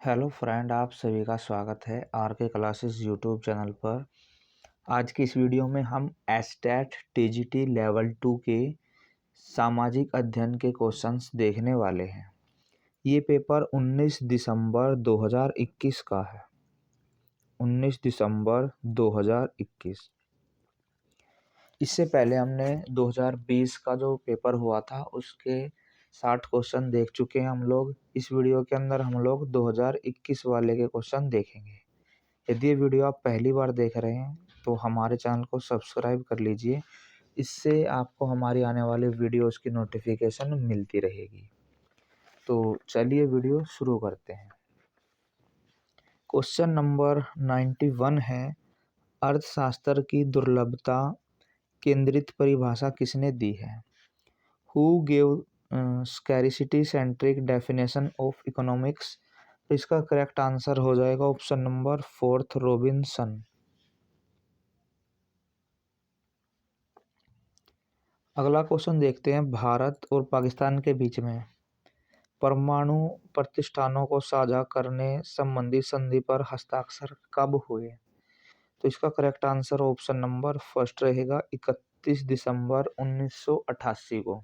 Hello friend, आप सभी का स्वागत है आर के क्लासेस यूट्यूब चैनल पर। आज की इस वीडियो में हम एस्टेट टीजीटी लेवल 2 के सामाजिक अध्ययन के क्वेश्चंस देखने वाले हैं। ये पेपर 19 दिसंबर 2021 का है। 19 दिसंबर 2021। इससे पहले हमने 2020 का जो पेपर हुआ था उसके 60 क्वेश्चन देख चुके हैं हम लोग। इस वीडियो के अंदर हम लोग 2021 वाले के क्वेश्चन देखेंगे। यदि ये वीडियो आप पहली बार देख रहे हैं तो हमारे चैनल को सब्सक्राइब कर लीजिए। इससे आपको हमारी आने वाले वीडियोस की नोटिफिकेशन मिलती रहेगी। तो चलिए वीडियो शुरू करते हैं। क्वेश्चन नंबर 91 है, अर्थशास्त्र की दुर्लभता केंद्रित परिभाषा किसने दी है? Who gave scarcity centric definition of economics? तो इसका करेक्ट आंसर हो जाएगा ऑप्शन नंबर 4 रॉबिन्सन। अगला क्वेश्चन देखते हैं, भारत और पाकिस्तान के बीच में परमाणु प्रतिष्ठानों को साझा करने संबंधी संधि पर हस्ताक्षर कब हुए? तो इसका correct answer option number first रहेगा 31 दिसंबर 1988 को।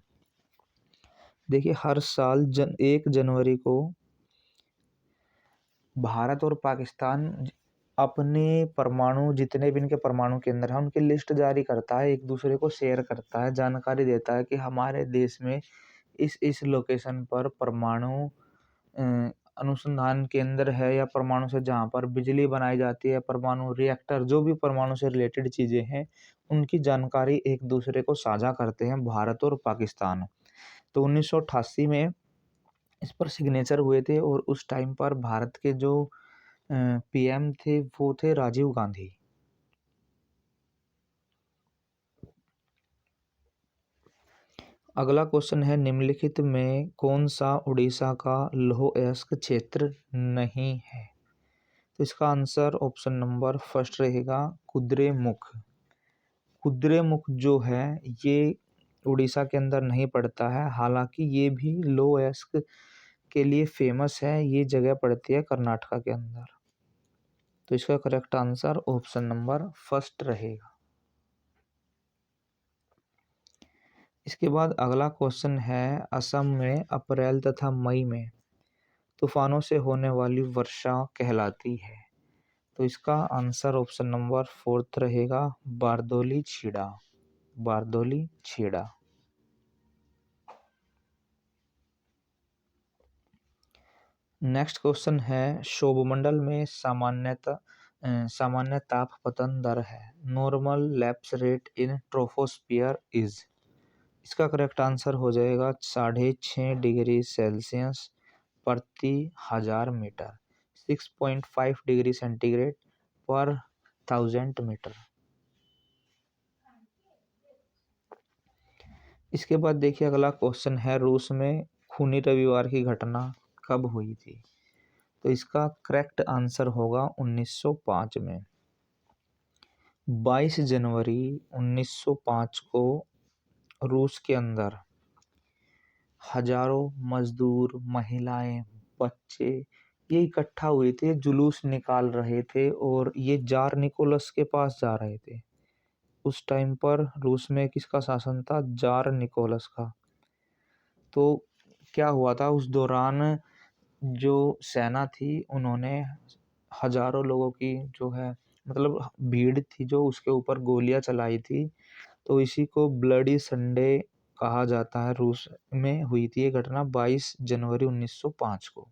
देखिए, हर साल 1 जनवरी को भारत और पाकिस्तान अपने परमाणु, जितने भी इनके परमाणु केंद्र हैं उनकी लिस्ट जारी करता है, एक दूसरे को शेयर करता है, जानकारी देता है कि हमारे देश में इस लोकेशन पर परमाणु अनुसंधान केंद्र है, या परमाणु से जहाँ पर बिजली बनाई जाती है, परमाणु रिएक्टर, जो भी परमाणु से रिलेटेड चीज़ें हैं उनकी जानकारी एक दूसरे को साझा करते हैं भारत और पाकिस्तान। तो 1988 में इस पर सिग्नेचर हुए थे और उस टाइम पर भारत के जो पीएम थे वो थे राजीव गांधी। अगला क्वेश्चन है, निम्नलिखित में कौन सा उड़ीसा का लौह अयस्क क्षेत्र नहीं है? तो इसका आंसर ऑप्शन नंबर फर्स्ट रहेगा कुद्रेमुख। कुद्रेमुख जो है ये उड़ीसा के अंदर नहीं पड़ता है, हालांकि ये भी लौह अयस्क के लिए फेमस है। ये जगह पड़ती है कर्नाटका के अंदर। तो इसका correct answer option number first रहेगा। इसके बाद अगला क्वेश्चन है, असम में अप्रैल तथा मई में तूफानों से होने वाली वर्षा कहलाती है? तो इसका आंसर ऑप्शन नंबर फोर्थ रहेगा बारदोली छीड़ा। बारदोली छीड़ा। नेक्स्ट क्वेश्चन है, शोभमंडल में सामान्य तापपतन दर है, normal lapse rate in troposphere is? इसका करेक्ट आंसर हो जाएगा 6.5 डिग्री सेल्सियस प्रति 1000 मीटर, 6.5 डिग्री सेंटीग्रेड पर 1000 मीटर। इसके बाद देखिए, अगला क्वेश्चन है, रूस में खूनी रविवार की घटना कब हुई थी? तो इसका करेक्ट आंसर होगा 1905 में। 22 जनवरी 1905 को रूस के अंदर हजारों मजदूर, महिलाएं, बच्चे ये इकट्ठा हुए थे, जुलूस निकाल रहे थे और ये जार निकोलस के पास जा रहे थे। उस टाइम पर रूस में किसका शासन था? जार निकोलस का। तो क्या हुआ था उस दौरान, जो सेना थी उन्होंने हजारों लोगों की जो है मतलब भीड़ थी जो, उसके ऊपर गोलियां चलाई थी। तो इसी को ब्लडी संडे कहा जाता है। रूस में हुई थी ये घटना 22 जनवरी 1905 को।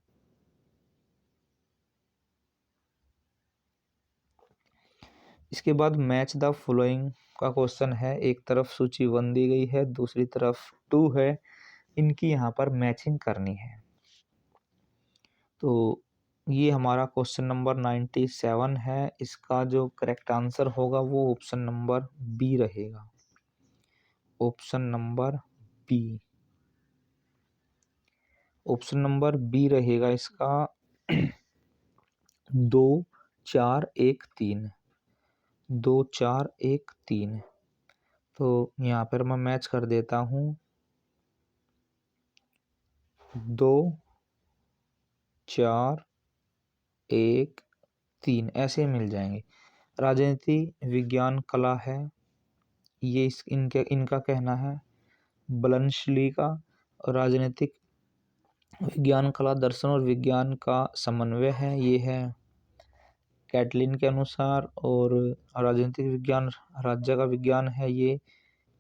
इसके बाद मैच द फॉलोइंग का क्वेश्चन है। एक तरफ सूची 1 दी गई है, दूसरी तरफ 2 है, इनकी यहाँ पर मैचिंग करनी है। तो ये हमारा क्वेश्चन नंबर 97 है। इसका जो करेक्ट आंसर होगा वो ऑप्शन नंबर बी रहेगा। Option number B. Option number B रहेगा इसका 2 4 1 3। 2 4 1 3। तो यहाँ पर मैं मैच कर देता हूँ। 2 4 1 3 ऐसे मिल जाएंगे। राजनीति विज्ञान कला है, ये इनका कहना है। ब्लंशली का राजनीतिक विज्ञान कला दर्शन और विज्ञान का समन्वय है, ये है कैटलिन के अनुसार। और राजनीतिक विज्ञान राज्य का विज्ञान है, ये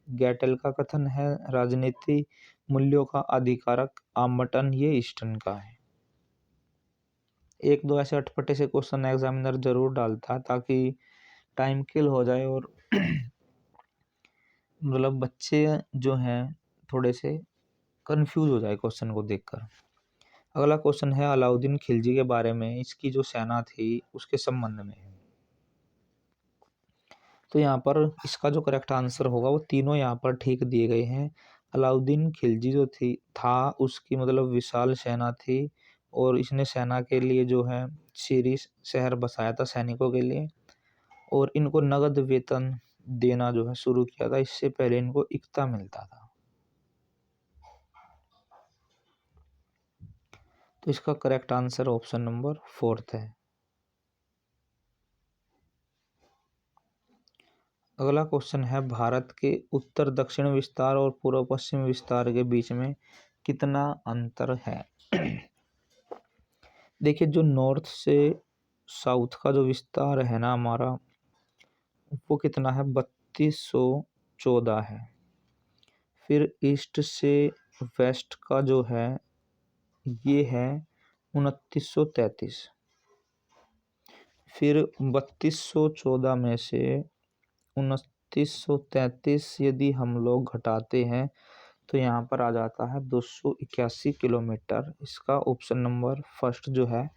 गैटल का कथन है। राजनीति मूल्यों का आधिकारक आवंटन, ये ईस्टर्न का है। एक दो ऐसे अटपटे से क्वेश्चन एग्जामिनर जरूर डालता है ताकि टाइम किल हो जाए और मतलब बच्चे जो हैं थोड़े से कंफ्यूज हो जाए क्वेश्चन को देखकर। अगला क्वेश्चन है अलाउद्दीन खिलजी के बारे में, इसकी जो सेना थी उसके संबंध में है। तो यहाँ पर इसका जो करेक्ट आंसर होगा वो तीनों यहाँ पर ठीक दिए गए हैं। अलाउद्दीन खिलजी जो था उसकी मतलब विशाल सेना थी और इसने सेना के लिए जो है सीरी शहर बसाया था सैनिकों के लिए, और इनको नगद वेतन देना जो है शुरू किया था। इससे पहले इनको इक्ता मिलता था। तो इसका करेक्ट आंसर ऑप्शन नंबर 4 है। अगला क्वेश्चन है भारत के उत्तर दक्षिण विस्तार और पूर्व पश्चिम विस्तार के बीच में कितना अंतर है। देखिए जो नॉर्थ से साउथ का जो विस्तार है ना हमारा, वो कितना है 3214 है। फिर ईस्ट से वेस्ट का जो है ये है 2933। फिर 3214 में से 2933 यदि हम लोग घटाते हैं तो यहाँ पर आ जाता है 281 किलोमीटर। इसका ऑप्शन नंबर फर्स्ट जो है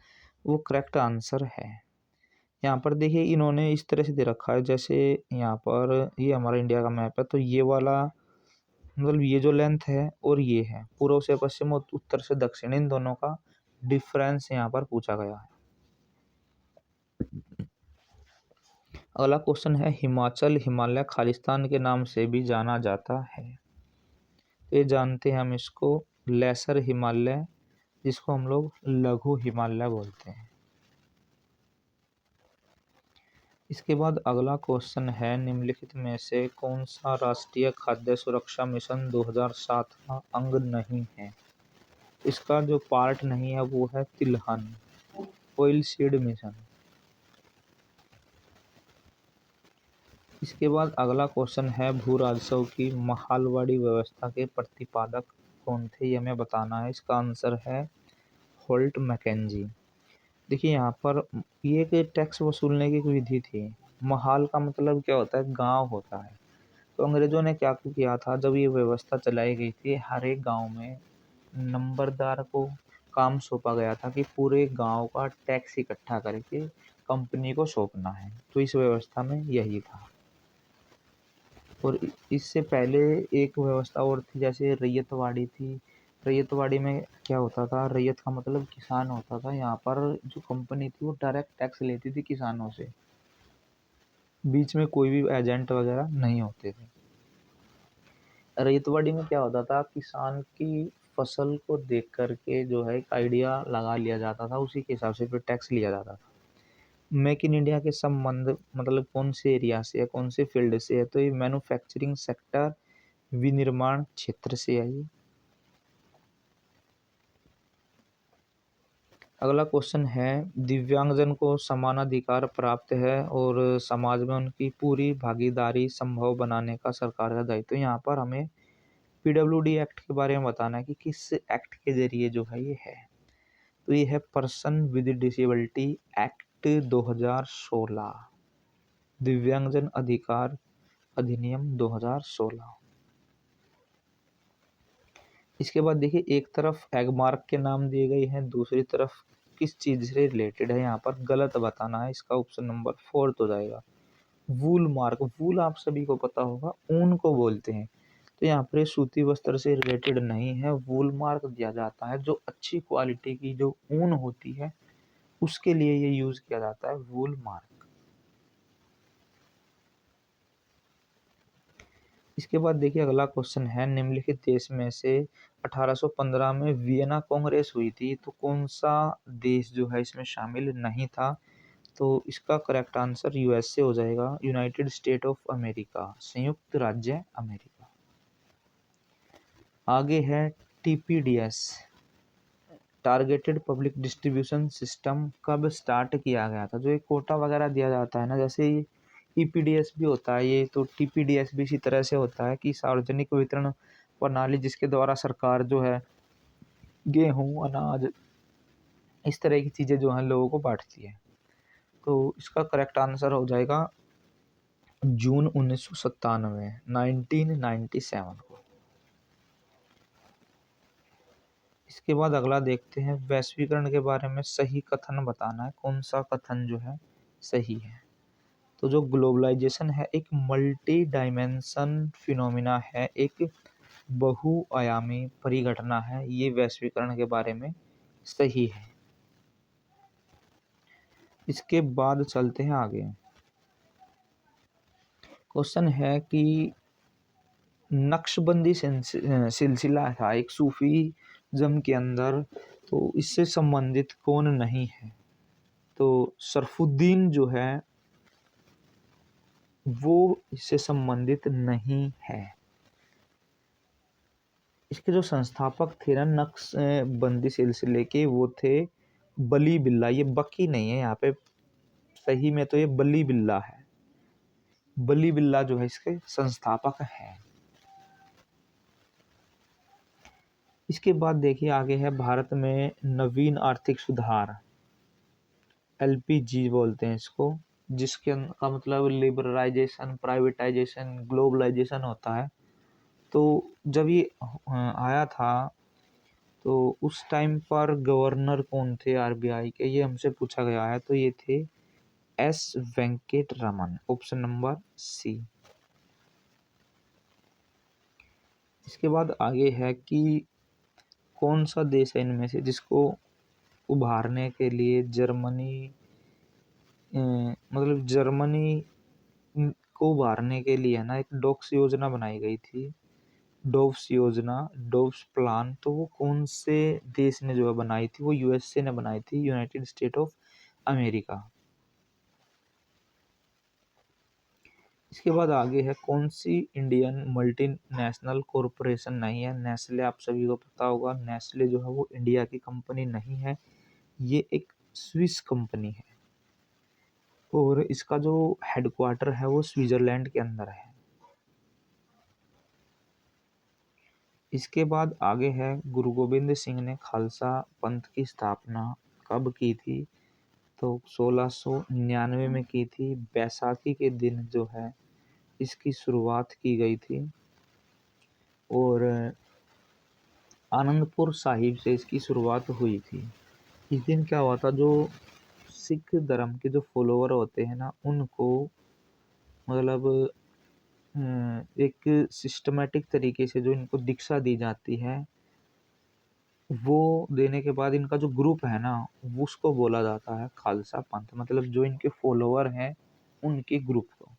वो करेक्ट आंसर है। यहाँ पर देखिए इन्होंने इस तरह से दे रखा है, जैसे यहाँ पर ये हमारा इंडिया का मैप है, तो ये वाला मतलब ये जो लेंथ है और ये है पूर्व से पश्चिम और उत्तर से दक्षिण, इन दोनों का डिफरेंस यहाँ पर पूछा गया है। अगला क्वेश्चन है हिमाचल हिमालय खालिस्तान के नाम से भी जाना जाता है। ये जानते हैं हम इसको लेसर हिमालय, जिसको हम लोग लघु हिमालय बोलते हैं। इसके बाद अगला क्वेश्चन है निम्नलिखित में से कौन सा राष्ट्रीय खाद्य सुरक्षा मिशन 2007 का अंग नहीं है। इसका जो पार्ट नहीं है वो है तिलहन ऑयल सीड मिशन। इसके बाद अगला क्वेश्चन है भू राजस्व की महालवाड़ी व्यवस्था के प्रतिपादक कौन थे, ये हमें बताना है। इसका आंसर है होल्ट मैकेंजी। देखिए यहाँ पर ये एक टैक्स वसूलने की एक विधि थी। महाल का मतलब क्या होता है, गांव होता है। तो अंग्रेजों ने क्या किया था, जब ये व्यवस्था चलाई गई थी हर एक गांव में नंबरदार को काम सौंपा गया था कि पूरे गांव का टैक्स इकट्ठा करके कंपनी को सौंपना है। तो इस व्यवस्था में यही था। और इससे पहले एक व्यवस्था और थी, जैसे रैयतवाड़ी थी। रैयतवाड़ी में क्या होता था, रैयत का मतलब किसान होता था। यहाँ पर जो कंपनी थी वो डायरेक्ट टैक्स लेती थी किसानों से, बीच में कोई भी एजेंट वगैरह नहीं होते थे। रैयतवाड़ी में क्या होता था, किसान की फसल को देख करके जो है एक आइडिया लगा लिया जाता था, उसी के हिसाब से फिर टैक्स लिया जाता था। मेक इन इंडिया के संबंध मतलब कौन से एरिया से है, कौन से फील्ड से है, तो ये मैन्युफैक्चरिंग सेक्टर विनिर्माण क्षेत्र से है। अगला क्वेश्चन है दिव्यांगजन को समान अधिकार प्राप्त है और समाज में उनकी पूरी भागीदारी संभव बनाने का सरकार का दायित्व। यहाँ पर हमें पीडब्ल्यूडी एक्ट के बारे में बताना है कि किस एक्ट के जरिए जो है ये है। तो ये है पर्सन विद डिसेबिलिटी एक्ट 2016, दिव्यांगजन अधिकार अधिनियम 2016। इसके बाद देखिए एक तरफ एग मार्क के नाम दिए गए हैं, दूसरी तरफ किस चीज से रिलेटेड है, यहाँ पर गलत बताना है। इसका ऑप्शन नंबर 4 हो जाएगा वूल मार्क। वूल आप सभी को पता होगा ऊन को बोलते हैं, तो यहाँ पर सूती वस्त्र से रिलेटेड नहीं है। वूल मार्क दिया जाता है जो अच्छी क्वालिटी की जो ऊन होती है उसके लिए ये यूज किया जाता है वूल मार्क। इसके बाद देखिए अगला क्वेश्चन है निम्नलिखित देश में से 1815 में वियना कांग्रेस हुई थी, तो कौन सा देश जो है इसमें शामिल नहीं था? तो इसका करेक्ट आंसर यूएसए हो जाएगा, यूनाइटेड स्टेट ऑफ अमेरिका, संयुक्त राज्य अमेरिका। आगे है TPDS, targeted public distribution system, कब स्टार्ट किया गया था? जो एक कोटा वगैरह दिया जाता है ना, जैसे ईपीडीएस भी होता है ये, तो टीपीडीएस भी इसी तरह से होता है कि सार्वजनिक वितरण प्रणाली, जिसके द्वारा सरकार जो है गेहूं, अनाज, इस तरह की चीज़ें जो हैं लोगों को बांटती है। तो इसका करेक्ट आंसर हो जाएगा जून 1997, 1997 को। इसके बाद अगला देखते हैं, वैश्वीकरण के बारे में सही कथन बताना है, कौन सा कथन जो है सही है? तो जो ग्लोबलाइजेशन है एक मल्टी डायमेंशन फिनोमिना है, एक बहुआयामी परिघटना है, ये वैश्वीकरण के बारे में सही है। इसके बाद चलते हैं आगे। क्वेश्चन है कि नक्शबंदी सिलसिला था एक सूफीज़्म के अंदर, तो इससे संबंधित कौन नहीं है? तो शरफुद्दीन जो है वो इससे संबंधित नहीं है। इसके जो संस्थापक थे ना नक्शबंदी सिलसिले के, वो थे बली बिल्ला, ये बकी नहीं है यहाँ पे, सही में तो ये बली बिल्ला है। बली बिल्ला जो है इसके संस्थापक है। इसके बाद देखिए आगे है, भारत में नवीन आर्थिक सुधार, एलपीजी बोलते हैं इसको, जिसके का मतलब लिबरलाइजेशन, प्राइवेटाइजेशन, ग्लोबलाइजेशन होता है। तो जब ये आया था, तो उस टाइम पर गवर्नर कौन थे आरबीआई के, ये हमसे पूछा गया है। तो ये थे S Venkat Raman, option number C. इसके बाद आगे है कि कौन सा देश है इनमें से जिसको उभारने के लिए जर्मनी, मतलब जर्मनी को उभारने के लिए ना एक डॉक्स योजना बनाई गई थी, डोव्स योजना, डोव्स प्लान। तो वो कौन से देश ने जो है बनाई थी? वो यूएसए ने बनाई थी, यूनाइटेड स्टेट ऑफ अमेरिका। इसके बाद आगे है, कौन सी इंडियन मल्टीनेशनल कॉरपोरेशन नहीं है? नेस्ले, आप सभी को पता होगा, नेस्ले जो है वो इंडिया की कंपनी नहीं है, ये एक स्विस कंपनी है, और इसका जो हेडक्वार्टर है वो स्विट्जरलैंड के अंदर है। इसके बाद आगे है, गुरु गोबिंद सिंह ने खालसा पंथ की स्थापना कब की थी? तो 1699 में की थी, बैसाखी के दिन जो है इसकी शुरुआत की गई थी, और आनंदपुर साहिब से इसकी शुरुआत हुई थी। इस दिन क्या हुआ था, जो सिख धर्म के जो फॉलोअर होते हैं ना, उनको मतलब एक सिस्टमेटिक तरीके से जो इनको दीक्षा दी जाती है, वो देने के बाद इनका जो ग्रुप है ना, वो उसको बोला जाता है खालसा पंथ, मतलब जो इनके फॉलोअर हैं उनके ग्रुप को।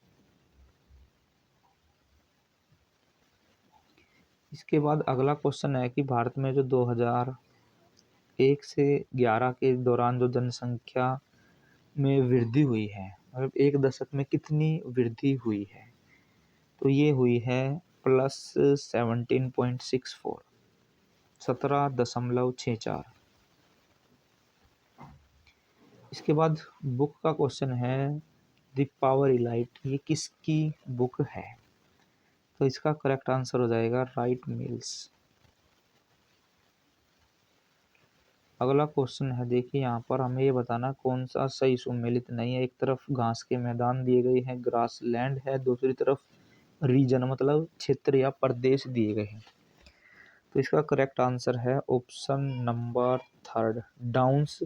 इसके बाद अगला क्वेश्चन है कि भारत में जो 2001 से 11 के दौरान जो जनसंख्या में वृद्धि हुई है, मतलब एक दशक में कितनी वृद्धि हुई है? तो ये हुई है +17.64, 17.64। इसके बाद बुक का क्वेश्चन है, द पावर इलाइट, ये किसकी बुक है? तो इसका करेक्ट आंसर हो जाएगा राइट मिल्स। अगला क्वेश्चन है, देखिए यहाँ पर हमें ये बताना कौन सा सही सुमेलित नहीं है। एक तरफ घास के मैदान दिए गए हैं, ग्रास लैंड है, दूसरी तरफ रीजन मतलब क्षेत्र या प्रदेश दिए गए हैं। तो इसका करेक्ट आंसर है ऑप्शन नंबर 3, डाउन्स,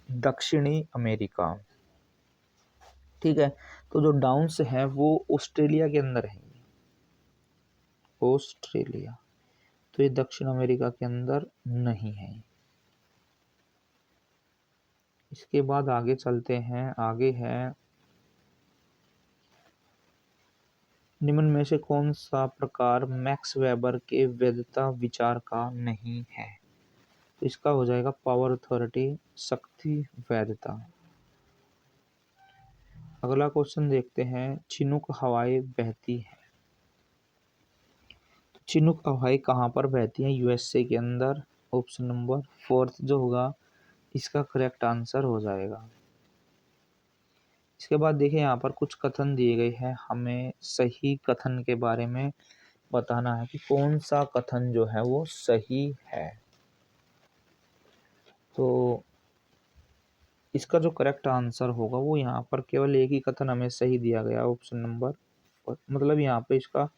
दक्षिणी अमेरिका। ठीक है, तो जो डाउन्स है वो ऑस्ट्रेलिया के अंदर है, ऑस्ट्रेलिया, तो ये दक्षिण अमेरिका के अंदर नहीं है। इसके बाद आगे चलते हैं, आगे है निम्न में से कौन सा प्रकार मैक्स वेबर के वैधता विचार का नहीं है? तो इसका हो जाएगा पावर अथॉरिटी, शक्ति वैधता। अगला क्वेश्चन देखते हैं, चिनूक हवाएं बहती हैं। तो चिनूक हवाएं कहाँ पर बहती हैं? यूएसए के अंदर। ऑप्शन नंबर 4 जो होगा इसका करेक्ट आंसर हो जाएगा। इसके बाद देखिए यहाँ पर कुछ कथन दिए गए हैं, हमें सही कथन के बारे में बताना है कि कौन सा कथन जो है वो सही है। तो इसका जो करेक्ट आंसर होगा वो यहाँ पर केवल एक ही कथन हमें सही दिया गया, ऑप्शन नंबर, मतलब यहाँ पे इसका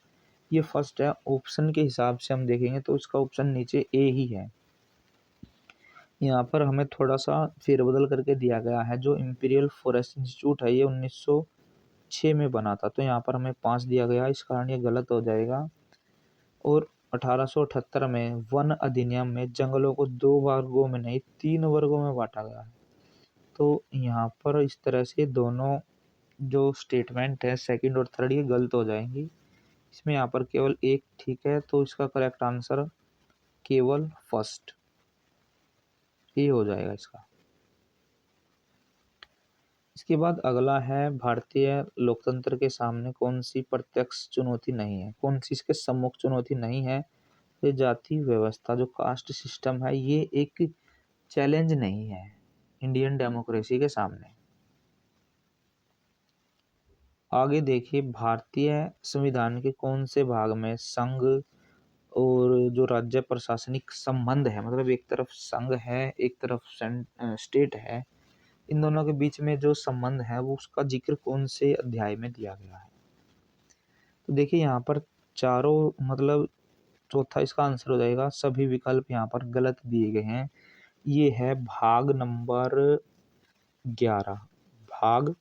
ये फर्स्ट है। ऑप्शन के हिसाब से हम देखेंगे तो इसका ऑप्शन नीचे ए ही है। यहाँ पर हमें थोड़ा सा फेरबदल करके दिया गया है। जो इंपीरियल फॉरेस्ट इंस्टीट्यूट है ये 1906 में बना था, तो यहाँ पर हमें 5 दिया गया, इस कारण ये गलत हो जाएगा। और 1878 में वन अधिनियम में जंगलों को 2 वर्गों में नहीं 3 वर्गों में बांटा गया है। तो यहाँ पर इस तरह से दोनों जो स्टेटमेंट है सेकंड और थर्ड ये गलत हो जाएंगी। इसमें यहाँ पर केवल एक ठीक है, तो इसका करेक्ट आंसर केवल फर्स्ट ये हो जाएगा इसका। इसके बाद अगला है, भारतीय लोकतंत्र के सामने कौन सी प्रत्यक्ष चुनौती नहीं है? कौन सी इसके सम्मुख चुनौती नहीं है? ये जाति व्यवस्था जो कास्ट सिस्टम है ये एक चैलेंज नहीं है इंडियन डेमोक्रेसी के सामने। आगे देखिए, भारतीय संविधान के कौन से भाग में संघ और जो राज्य प्रशासनिक संबंध है, मतलब एक तरफ संघ है एक तरफ स्टेट है, इन दोनों के बीच में जो संबंध है वो उसका जिक्र कौन से अध्याय में दिया गया है? तो देखिए यहाँ पर चारों, मतलब चौथा इसका आंसर हो जाएगा। सभी विकल्प यहाँ पर गलत दिए गए हैं। ये है भाग नंबर 11, भाग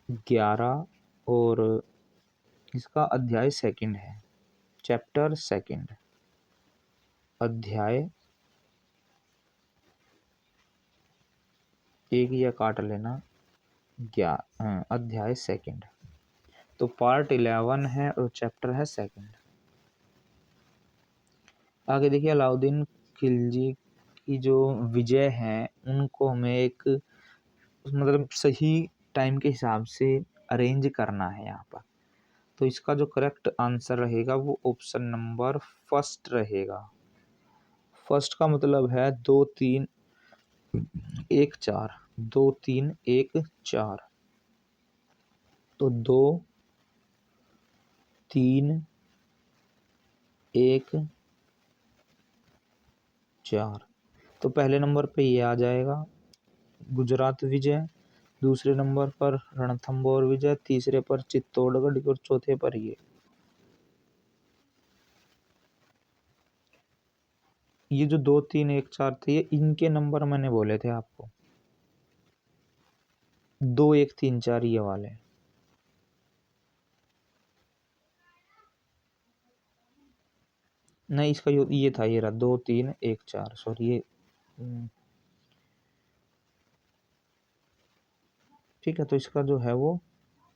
11 और इसका अध्याय सेकंड है, चैप्टर सेकंड, अध्याय एक या काट लेना, अध्याय सेकंड। तो पार्ट 11 है और चैप्टर है सेकंड। आगे देखिए, अलाउद्दीन खिलजी की जो विजय है उनको हमें एक मतलब सही टाइम के हिसाब से अरेंज करना है यहाँ पर। तो इसका जो करेक्ट आंसर रहेगा वो ऑप्शन नंबर फर्स्ट रहेगा। फर्स्ट का मतलब है 2 3 1 4, 2 3 1 4। तो 2 3 1 4। तो पहले नंबर पे ये आ जाएगा गुजरात विजय, दूसरे नंबर पर रणथंभौर विजय, तीसरे पर चित्तौड़गढ़ और चौथे पर ये जो 2 3 1 4 थे ये इनके नंबर मैंने बोले थे आपको, 2 1 3 4 ये वाले। नहीं, इसका ये था, ये रहा 2 3 1 4, सॉरी ये ठीक है। तो इसका जो है वो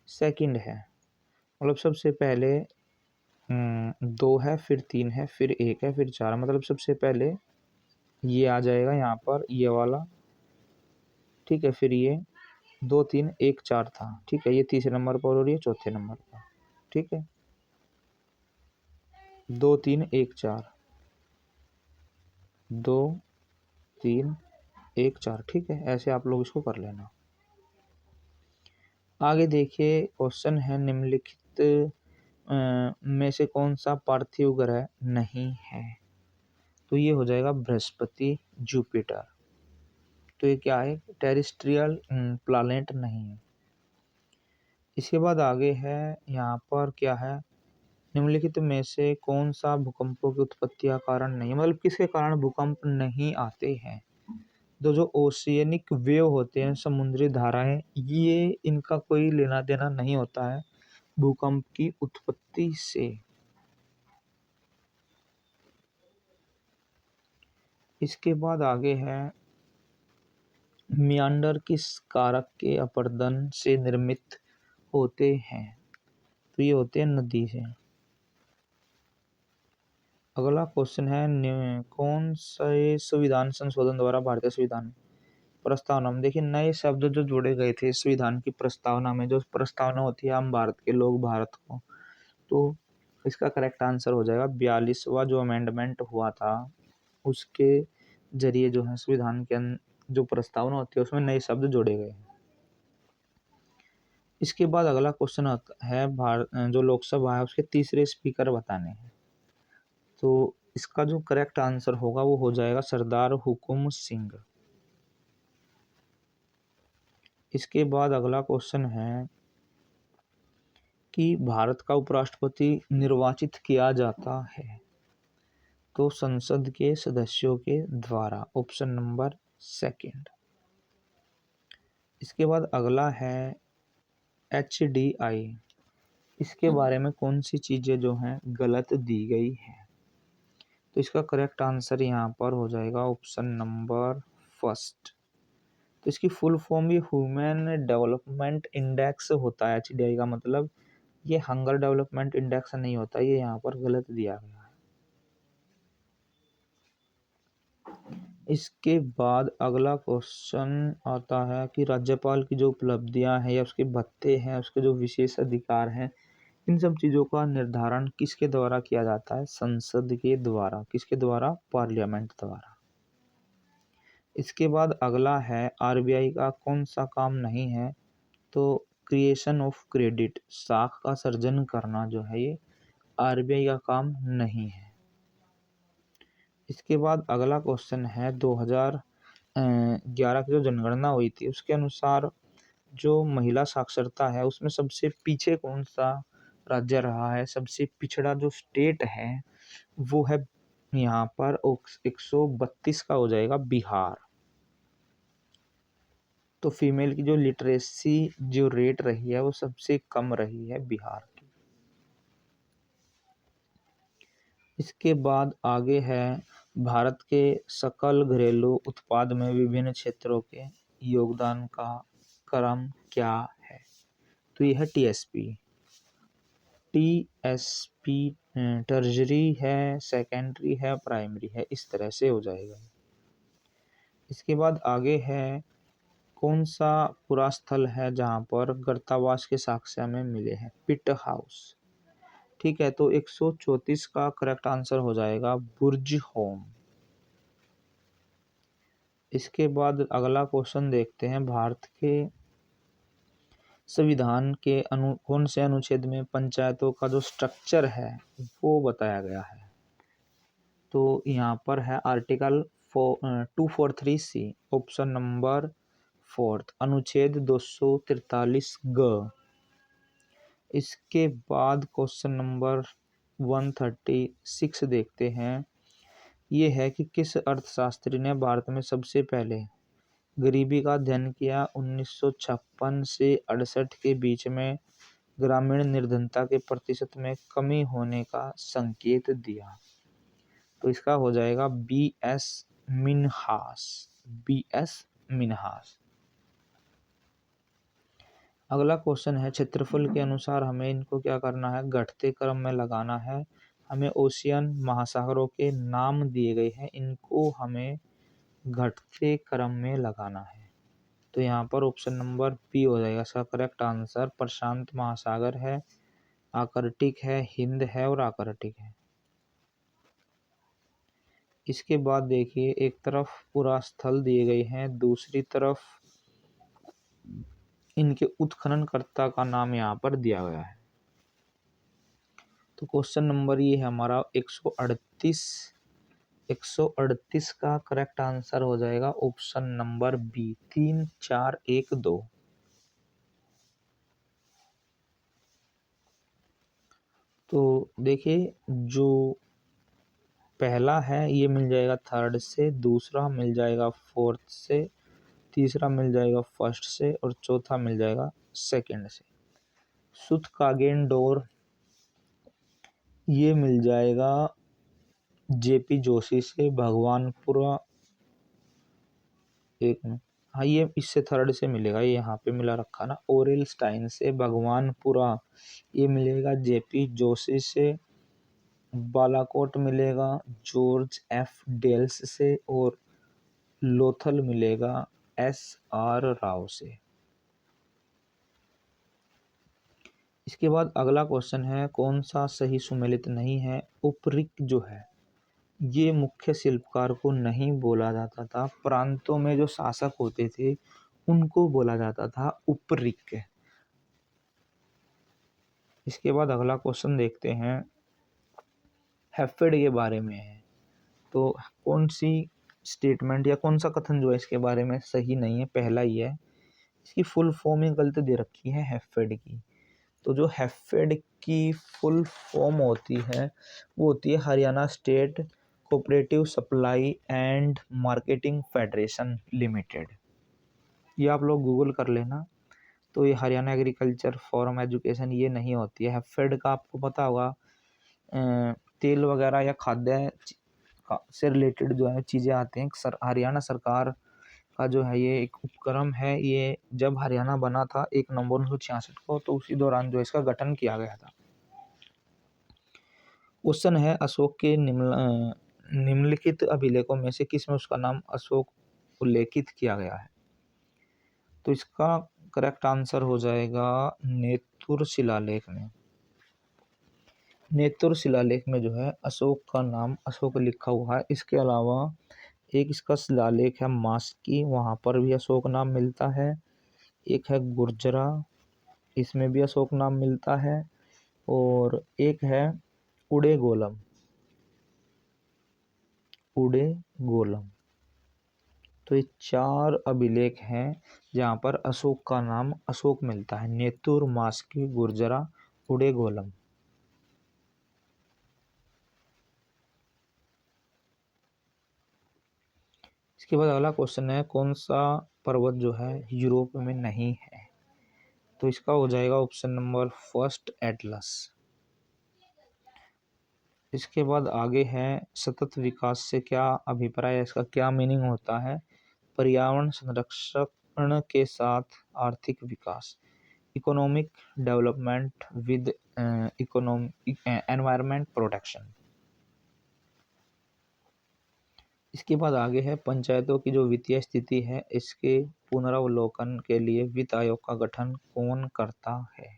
सेकंड है, मतलब सबसे पहले 2 है, फिर 3 है, फिर 1 है, फिर 4, मतलब सबसे पहले ये आ जाएगा यहाँ पर ये वाला, ठीक है। फिर ये 2 3 1 4 था, ठीक है, ये तीसरे नंबर पर और ये चौथे नंबर पर, ठीक है। 2 3 1 4, 2 3 1 4, ठीक है। ऐसे आप लोग इसको कर लेना। आगे देखिए, क्वेश्चन है, निम्नलिखित में से कौन सा पार्थिव ग्रह नहीं है? तो ये हो जाएगा बृहस्पति, जुपिटर। तो ये क्या है? टेरेस्ट्रियल प्लैनेट नहीं है। इसके बाद आगे है, यहाँ पर क्या है, निम्नलिखित में से कौन सा भूकंपों की उत्पत्ति का कारण नहीं है, मतलब किसके कारण भूकंप नहीं आते हैं? तो जो ओशियनिक वेव होते हैं, समुद्री धाराएं, ये इनका कोई लेना देना नहीं होता है भूकंप की उत्पत्ति से। इसके बाद आगे है, मियांडर किस कारक के अपरदन से निर्मित होते हैं? तो ये होते हैं नदी से। अगला क्वेश्चन है कौन से संविधान संशोधन द्वारा भारतीय संविधान प्रस्तावना में, देखिए नए शब्द जो जोड़े गए थे संविधान की प्रस्तावना में, जो प्रस्तावना होती है हम भारत के लोग भारत को, तो इसका करेक्ट आंसर हो जाएगा 42वां जो अमेंडमेंट हुआ था उसके जरिए जो है संविधान के जो प्रस्तावना होती है उसमें नए शब्द जोड़े गए हैं। इसके बाद अगला क्वेश्चन है भारत जो लोकसभा है उसके तीसरे स्पीकर बताने हैं, तो इसका जो करेक्ट आंसर होगा वो हो जाएगा सरदार हुकुम सिंह। इसके बाद अगला क्वेश्चन है कि भारत का उपराष्ट्रपति निर्वाचित किया जाता है, तो संसद के सदस्यों के द्वारा, ऑप्शन नंबर सेकंड। इसके बाद अगला है HDI, इसके बारे में कौन सी चीजें जो हैं गलत दी गई हैं, तो इसका करेक्ट आंसर यहाँ पर हो जाएगा ऑप्शन नंबर फर्स्ट। तो इसकी फुल फॉर्म ये ह्यूमन डेवलपमेंट इंडेक्स होता है। HDI का मतलब ये हंगर डेवलपमेंट इंडेक्स नहीं होता, ये यहाँ पर गलत दिया गया है। इसके बाद अगला क्वेश्चन आता है कि राज्यपाल की जो उपलब्धियां हैं या उसके भत्ते हैं, उसके जो विशेष अधिकार हैं, इन सब चीज़ों का निर्धारण किसके द्वारा किया जाता है, संसद के द्वारा। किसके द्वारा, पार्लियामेंट द्वारा। इसके बाद अगला है RBI का कौन सा काम नहीं है, तो क्रिएशन ऑफ क्रेडिट, साख का सर्जन करना जो है ये RBI का काम नहीं है। इसके बाद अगला क्वेश्चन है 2011 की जो जनगणना हुई थी उसके अनुसार जो महिला साक्षरता है उसमें सबसे पीछे कौन सा राज्य रहा है, सबसे पिछड़ा जो स्टेट है वो है यहाँ पर 132 का हो जाएगा बिहार। तो फीमेल की जो लिटरेसी जो रेट रही है वो सबसे कम रही है बिहार की। इसके बाद आगे है भारत के सकल घरेलू उत्पाद में विभिन्न क्षेत्रों के योगदान का क्रम क्या है, तो यह है टीएसपी टर्जरी है, सेकेंडरी है, प्राइमरी है, इस तरह से हो जाएगा। इसके बाद आगे है कौन सा पूरा स्थल है जहाँ पर गर्तावास के साक्ष्य में मिले हैं, पिट हाउस। ठीक है, तो 134 का करेक्ट आंसर हो जाएगा बुर्ज होम। इसके बाद अगला क्वेश्चन देखते हैं भारत के संविधान के कौन से अनुच्छेद में पंचायतों का जो स्ट्रक्चर है वो बताया गया है, तो यहाँ पर है article 243C, option number fourth, अनुच्छेद 243 ग। इसके बाद क्वेश्चन नंबर 136 देखते हैं, ये है कि किस अर्थशास्त्री ने भारत में सबसे पहले गरीबी का अध्ययन किया 1956 से 68 के बीच में ग्रामीण निर्धनता के प्रतिशत में कमी होने का संकेत दिया, तो इसका हो जाएगा BS मिन्हास। BS मिन्हास। अगला क्वेश्चन है क्षेत्रफल के अनुसार हमें इनको क्या करना है, घटते क्रम में लगाना है। हमें ओशियन महासागरों के नाम दिए गए हैं, इनको हमें घटते क्रम में लगाना है, तो यहाँ पर ऑप्शन नंबर बी हो जाएगा इसका करेक्ट आंसर। प्रशांत महासागर है, आर्कटिक है, हिंद है और आर्कटिक है। इसके बाद देखिए एक तरफ पूरा स्थल दिए गए हैं, दूसरी तरफ इनके उत्खननकर्ता का नाम यहाँ पर दिया गया है। तो क्वेश्चन नंबर ये है हमारा 138 का करेक्ट आंसर हो जाएगा ऑप्शन नंबर बी, 3 4 1 2। तो देखिए जो पहला है ये मिल जाएगा थर्ड से, दूसरा मिल जाएगा फोर्थ से, तीसरा मिल जाएगा फर्स्ट से और चौथा मिल जाएगा सेकंड से। सुतकागेन ये मिल जाएगा JP जोशी से, भगवानपुरा एक हाँ, ये इससे थर्ड से मिलेगा, ये यहाँ पे मिला रखा ना, ओरेल स्टाइन से भगवानपुरा, ये मिलेगा जेपी जोशी से, बालाकोट मिलेगा जॉर्ज एफ डेल्स से, और लोथल मिलेगा एस आर राव से। इसके बाद अगला क्वेश्चन है, कौन सा सही सुमेलित नहीं है। उपरिक्त जो है ये मुख्य शिल्पकार को नहीं बोला जाता था, प्रांतों में जो शासक होते थे उनको बोला जाता था उपरिक्त। इसके बाद अगला क्वेश्चन देखते हैं, हेफेड के बारे में है, तो कौन सी स्टेटमेंट या कौन सा कथन जो है इसके बारे में सही नहीं है। पहला ही है, इसकी फुल फॉर्म ही गलत दे रखी है हेफेड की। तो जो हेफेड की फुल फॉर्म होती है वो होती है Haryana state cooperative supply and marketing federation limited. ये आप लोग गूगल कर लेना। तो ये हरियाणा एग्रीकल्चर फॉर्म एजुकेशन ये नहीं होती है। हेफेड का आपको पता होगा, तेल वगैरह या खाद्य से रिलेटेड जो है चीज़ें आती हैं। हरियाणा सरकार का जो है ये एक उपक्रम है। ये जब हरियाणा बना था 1 नवंबर 1966 को, तो उसी दौरान जो इसका गठन किया गया था। क्वेश्चन है, अशोक के निम्नलिखित अभिलेखों में से किस में उसका नाम अशोक उल्लेखित किया गया है। तो इसका करेक्ट आंसर हो जाएगा नेतुर शिलालेख में। नेतुर शिलालेख में जो है अशोक का नाम अशोक लिखा हुआ है। इसके अलावा एक इसका शिलालेख है मास्की, वहाँ पर भी अशोक नाम मिलता है। एक है गुर्जरा, इसमें भी अशोक नाम मिलता है। और एक है उड़े गोलम, उड़े गोलम। तो ये 4 अभिलेख हैं जहाँ पर अशोक का नाम अशोक मिलता है, नेतुर, मास्की, गुर्जरा, उड़े गोलम। इसके बाद अगला क्वेश्चन है, कौन सा पर्वत जो है यूरोप में नहीं है। तो इसका हो जाएगा ऑप्शन नंबर फर्स्ट एटलस। इसके बाद आगे है, सतत विकास से क्या अभिप्राय है, इसका क्या मीनिंग होता है। पर्यावरण संरक्षण के साथ आर्थिक विकास, economic development with economic environment protection. इसके बाद आगे है, पंचायतों की जो वित्तीय स्थिति है इसके पुनरावलोकन के लिए वित्त आयोग का गठन कौन करता है।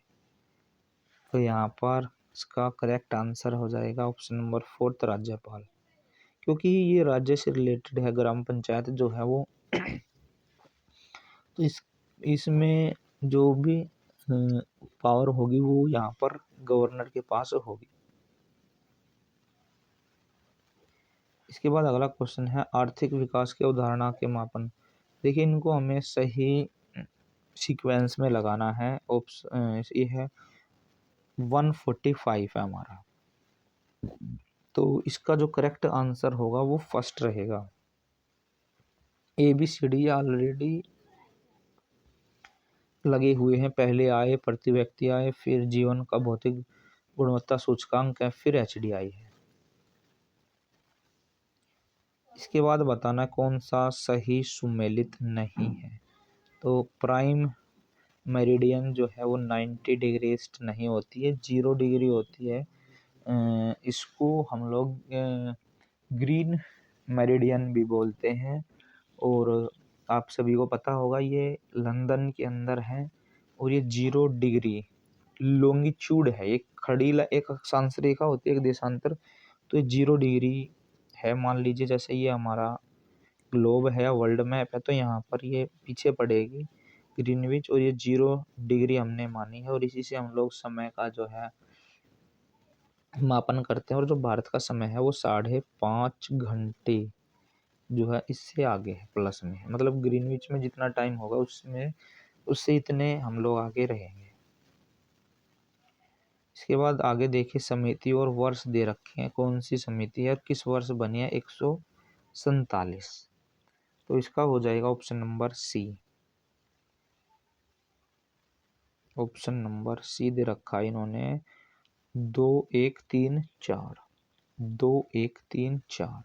तो यहाँ पर इसका करेक्ट आंसर हो जाएगा ऑप्शन नंबर फोर्थ, राज्यपाल। क्योंकि ये राज्य से रिलेटेड है, ग्राम पंचायत जो है वो तो इसमें जो भी पावर होगी वो यहाँ पर गवर्नर के पास होगी। इसके बाद अगला क्वेश्चन है, आर्थिक विकास के अवधारणा के मापन। देखिए, इनको हमें सही सीक्वेंस में लगाना है। ऑप्शन ये है 145 है हमारा। तो इसका जो करेक्ट आंसर होगा वो फर्स्ट रहेगा। ABCD ऑलरेडी लगे हुए हैं, पहले आए प्रति व्यक्ति आए, फिर जीवन का भौतिक गुणवत्ता सूचकांक है, फिर HDI है। इसके बाद बताना कौन सा सही सुमेलित नहीं है। तो प्राइम मेरिडियन जो है वो 90 डिग्री ईस्ट नहीं होती है, 0 डिग्री होती है। इसको हम लोग ग्रीन मेरिडियन भी बोलते हैं। और आप सभी को पता होगा ये लंदन के अंदर है। और ये 0 डिग्री लॉन्गिट्यूड है, एक खड़ी एक अक्षांश रेखा होती है, एक देशांतर। तो ये 0 डिग्री है। मान लीजिए जैसे ये हमारा ग्लोब है, वर्ल्ड मैप है, तो यहाँ पर ये पीछे पड़ेगी ग्रीनविच, और ये 0 डिग्री हमने मानी है। और इसी से हम लोग समय का जो है मापन करते हैं। और जो भारत का समय है वो 5.5 घंटे जो है इससे आगे है, प्लस में है। मतलब ग्रीनविच में जितना टाइम होगा उसमें उससे इतने हम लोग आगे रहेंगे। इसके बाद आगे देखिए, समिति और वर्ष दे रखे हैं, कौन सी समिति है, किस वर्ष बनी है, 147। तो इसका हो जाएगा option number C. Option number C दे रखा है इन्होंने, 2134, 2134।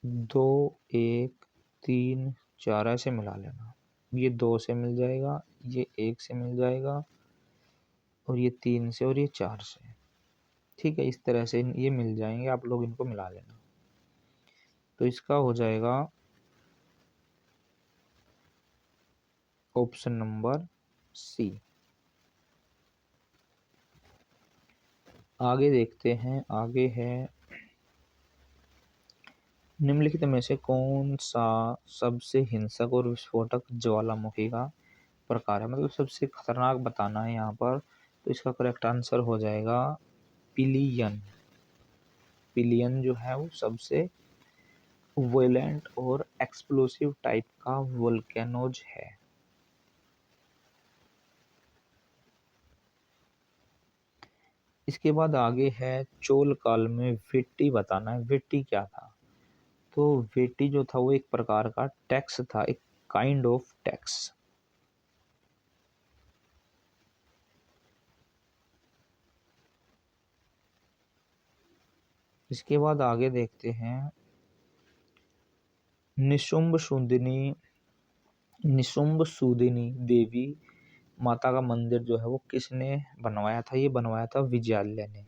2, 1, 3, 4 ऐसे मिला लेना। ये 2 से मिल जाएगा, ये 1 से मिल जाएगा और ये 3 से और ये 4 से। ठीक है, इस तरह से ये मिल जाएंगे, आप लोग इनको मिला लेना। तो इसका हो जाएगा ऑप्शन नंबर सी। आगे देखते हैं, आगे है निम्नलिखित में से कौन सा सबसे हिंसक और विस्फोटक ज्वालामुखी का प्रकार है, मतलब सबसे खतरनाक बताना है यहाँ पर। तो इसका करेक्ट आंसर हो जाएगा पिलियन। पिलियन जो है वो सबसे वायलेंट और एक्सप्लोसिव टाइप का वोल्केनोज है। इसके बाद आगे है चोल काल में वेट्टी बताना है। वेट्टी क्या था? तो वेट्टी जो था वो एक प्रकार का टैक्स था, एक काइंड ऑफ टैक्स। इसके बाद आगे देखते हैं निशुंभ सूदिनी देवी माता का मंदिर जो है वो किसने बनवाया था? ये बनवाया था विजयालय ने।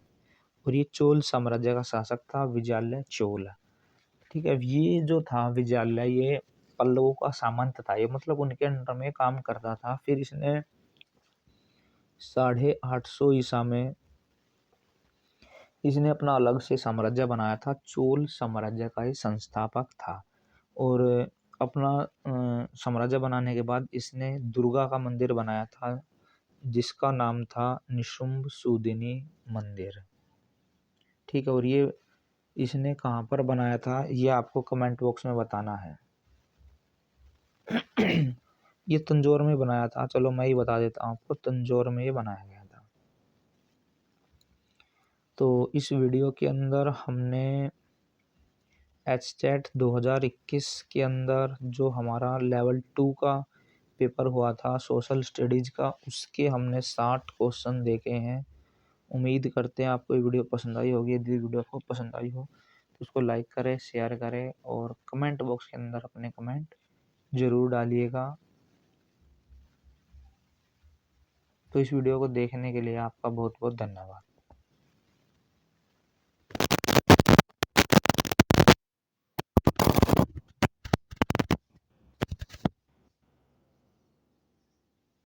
और ये चोल साम्राज्य का शासक था विजयालय चोल। ठीक है, ये जो था विजयालय, ये पल्लवों का सामंत था, ये मतलब उनके अंडर में काम करता था। फिर इसने 850 ईसा में इसने अपना अलग से साम्राज्य बनाया था। चोल साम्राज्य का ये संस्थापक था। और अपना साम्राज्य बनाने के बाद इसने दुर्गा का मंदिर बनाया था, जिसका नाम था निशुंभ सूदिनी मंदिर। ठीक है, और ये इसने कहाँ पर बनाया था ये आपको कमेंट बॉक्स में बताना है। ये तंजौर में बनाया था। चलो मैं ही बता देता हूँ आपको, तंजौर में ये बनाया गया था। तो इस वीडियो के अंदर हमने एचटेट 2021 के अंदर जो हमारा लेवल 2 का पेपर हुआ था सोशल स्टडीज़ का, उसके हमने 60 क्वेश्चन देखे हैं। उम्मीद करते हैं आपको ये वीडियो पसंद आई होगी। यदि वीडियो आपको पसंद आई हो तो उसको लाइक करें, शेयर करें और कमेंट बॉक्स के अंदर अपने कमेंट ज़रूर डालिएगा। तो इस वीडियो को देखने के लिए आपका बहुत बहुत धन्यवाद।